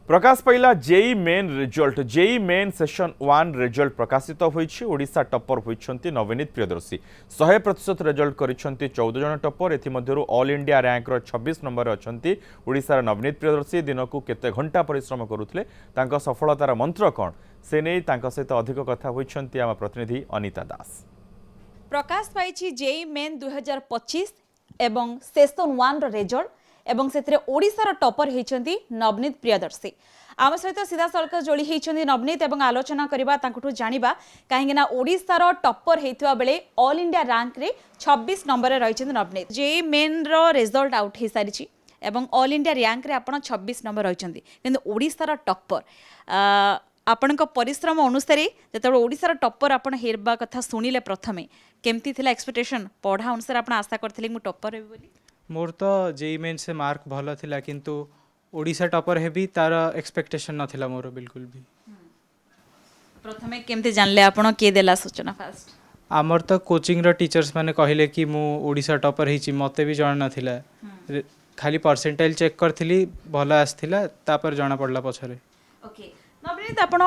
प्रकाश पाइला JEE main result JEE main session 1 result प्रकाशित होईछि। ओडिशा टॉपर होइछन्ति नवनीत प्रियदर्शी 100% रिजल्ट करिछन्ति 14 जन टॉपर। एथिमध्यरु ऑल इंडिया रैंक रो 26 नंबर अछन्ति ओडिशार नवनीत प्रियदर्शी। दिनकू केते घंटा परिश्रम करुथले तांका सफलतार मंत्र कोन से नै तांका सहित अधिक कथा होइछन्ति आम प्रतिनिधि अनिता दास। प्रकाश पाइछि जेई मेन 2025 एवं सेशन 1 रो रिजल्ट एवं से ओडिशार टॉपर होइछन्ति नवनीत प्रियदर्शी। आम सहित सीधा सड़क जोड़ी होइछन्ति नवनीत एवं आलोचना करबा तांकठु जानिबा काहेकि ना ओडिशार टॉपर हेतिबा बेले ऑल इंडिया रैंक रे 26 नंबर रे रहिछन्ति नवनीत। जेई मेन रो रिजल्ट आउट हे सारिछि एवं ऑल इंडिया रैंक रे आपण 26 नंबर रहिछन्ति किंतु ओडिशार टॉपर आपणक परिश्रम अनुसार जो ओडिशार टॉपर आपण हेरबा कथा सुनिले प्रथमे केमती थिला एक्सपेक्टेशन पढ़ा अनुसार आपण आशा करथिले मु टॉपर हेबी बोली? मोर तो जेई मेन से मार्क भल थिला किंतु ओडिशा टॉपर हेबी तार एक्सपेक्टेशन नथिला मोर बिल्कुल भी। प्रथमे केमती जानले आपण के देला सूचना फास्ट? आमर तो कोचिंग रो टीचर्स माने कहिले कि मु ओडिशा टॉपर हिची मते भी जान नथिला। खाली परसेंटाइल चेक करथिली भल आस्थिला तापर जाना पड़ला पछरे। ओके नवनीत आपण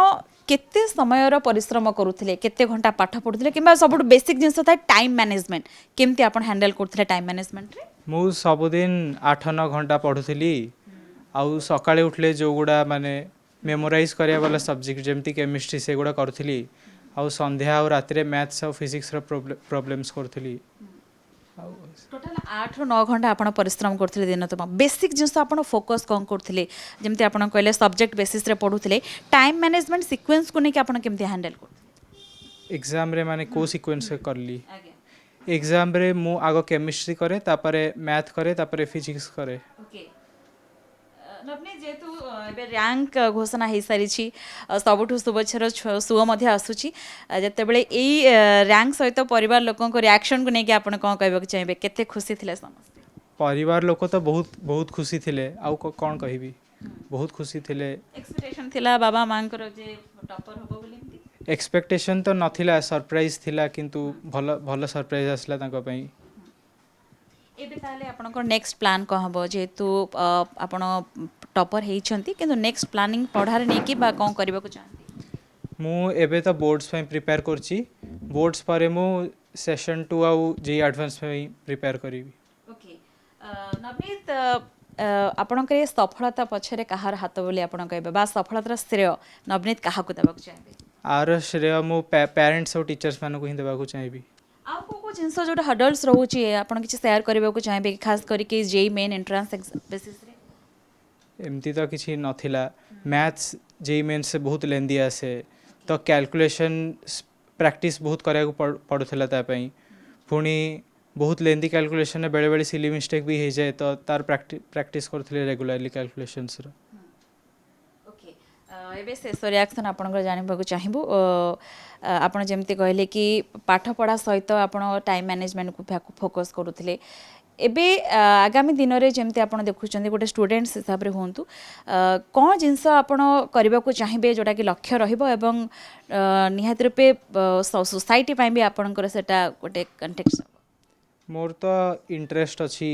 केते समयर परिश्रम करूथिले केते घंटा पाठ पढुथिले किबा सबुठ बेसिक जिंस था टाइम मैनेजमेंट केमती आपण हैंडल करथिले टाइम मैनेजमेंट रे? मु सबुदिन 8-9 घंटा पढुथिली आउ सकाळे उठले जो गुडा माने मेमोराइज करिया वाला सब्जेक्ट जेमती केमिस्ट्री से गुडा करथिली आउ संध्या आउ रात्रि मैथ्स आउ फिजिक्स रो प्रॉब्लम्स करथिली। टोटल 8-9 घंटा आपण परिश्रम करथिले दिन तमा बेसिक जिंस आपण फोकस कोन करथिले जेमती आपण कहले सब्जेक्ट बेसिस रे पढुथिले टाइम मैनेजमेंट सीक्वेंस को नै कि आपण केमती हैंडल करथिले? एग्जाम रे माने को सीक्वेंस करली एग्जाम रे मु आगो केमिस्ट्री करे तापरे मैथ करे तापरे फिजिक्स करे। ओके नवनीत जेतु एबे रैंक घोषणा हे सारी छी सबुठु शुभेच्छार सुओ मध्ये आसुची जते बेले एई रैंक सहित परिवार लोकन को रिएक्शन को नै कि आपण कोन कहबो कि चाहिबे केते खुशी थिले समस्त? परिवार लोक तो बहुत खुशी थिले आउ कोन कहिबी बहुत खुशी थिले। एक्सपेक्टेशन थिला बाबा मां को जे टॉपर होबो बोली एमती? एक्सपेक्टेशन तो नथिला सरप्राइज थिला किंतु भल भल सरप्राइज आसला तांको पई। एबे ताले आपण को नेक्स्ट प्लान को हबो जेतु आपण टॉपर हेइछंती किंतु नेक्स्ट प्लानिंग पढार नै कि बा कोन करबा को चाहती? मु एबे तो बोर्ड्स पई प्रिपेयर करची बोर्ड्स पारे मु सेशन 2 आउ जे एडवांस पई प्रिपेयर करिवि। ओके नवनीत आपण के सफलता पछरे कहार हाथ बोली आपण कहबे बा सफलतार श्रेय नवनीत काहा को देबा को चाहबे? आर श्रेय मु पेरेंट्स और टीचर्स माने को ही देबा को चाहिबी। आ को जिंस जोटा हडल्स रहउची आपण किछि शेयर करबा को चाहबे खास करी के जेई मेन एंट्रेंस बेसिस रे? एमती तो किसी नथिला मैथ्स जेई मेन से बहुत लेंदी आसे तो कैलकुलेशन प्रैक्टिस बहुत करिया को पड़ुथला ता पई पुनी बहुत लेंदी कैलकुलेशन बेले बेले सिली मिस्टेक भी हो जाए तो तार प्रैक्टिस करथले रेगुलरली कैलकुलेशंस रो। ओके एबे शेष रिएक्शन आपण जानबा को चाहिबो आपण जेमती कहले कि पाठ पढ़ा सहित आपण टाइम मैनेजमेंट को फोकस करूथले एबे आगामी दिन रे जेमती आपण देखुचंदी गोटे स्टूडेंट्स हिसाब रे होंतु कोन जिंस आपण करबा को चाहिबे जोटा कि लक्ष्य रहिबो एवं निहात रूपे सोसाइटी पई भी आपनकर सेटा गोटे कंटेक्स्ट? मोर तो इंटरेस्ट अच्छी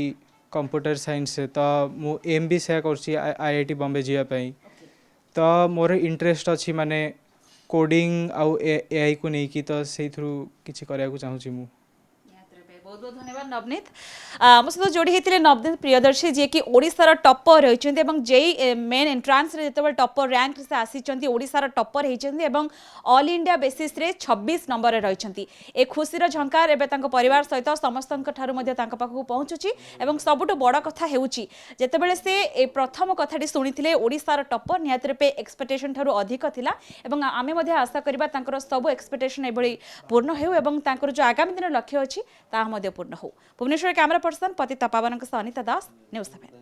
कंप्यूटर साइंस से तो मु एम भी से करछि आईआईटी बॉम्बे जिया पई तो मोर इंटरेस्ट अच्छी माने कोडिंग आउ एआई को नै कि तो से थ्रू किछि करिया को चाहूछि मु। बहुत बहुत धन्यवाद नवनीत। मो सहित जोड़ी होते नवनीत प्रियदर्शी जी कि ओडिशार टॉपर होइछन्ती एवं जेई मेन एंट्रांस रे जतबे टॉपर रैंक से आसीचन्ती ओडिशार टॉपर होइछन्ती एवं ऑल इंडिया बेसिस रे 26 नंबर रे रहिछन्ती। ए खुशीर झंकार एबे तांको परिवार सहित समस्तनक ठारु मध्ये तांको पाखु पहुँचुची एवं सबुठ बड़ कथा हेउची जतबेले से ए प्रथम कथाटी सुनिथिले ओडिशार टॉपर निहात रूपे एक्सपेक्टेशन ठारु अधिक थिला एवं आमे मध्ये आशा करबा तांकर सब एक्सपेक्टेशन एबळी पूर्ण हेउ एवं तांकर जो आगामी दिन लक्ष्य अछि ता पूर्ण हो। भुवनेश्वर कैमरा पर्सन पतिता पावन अनिता दास न्यूज़ 7।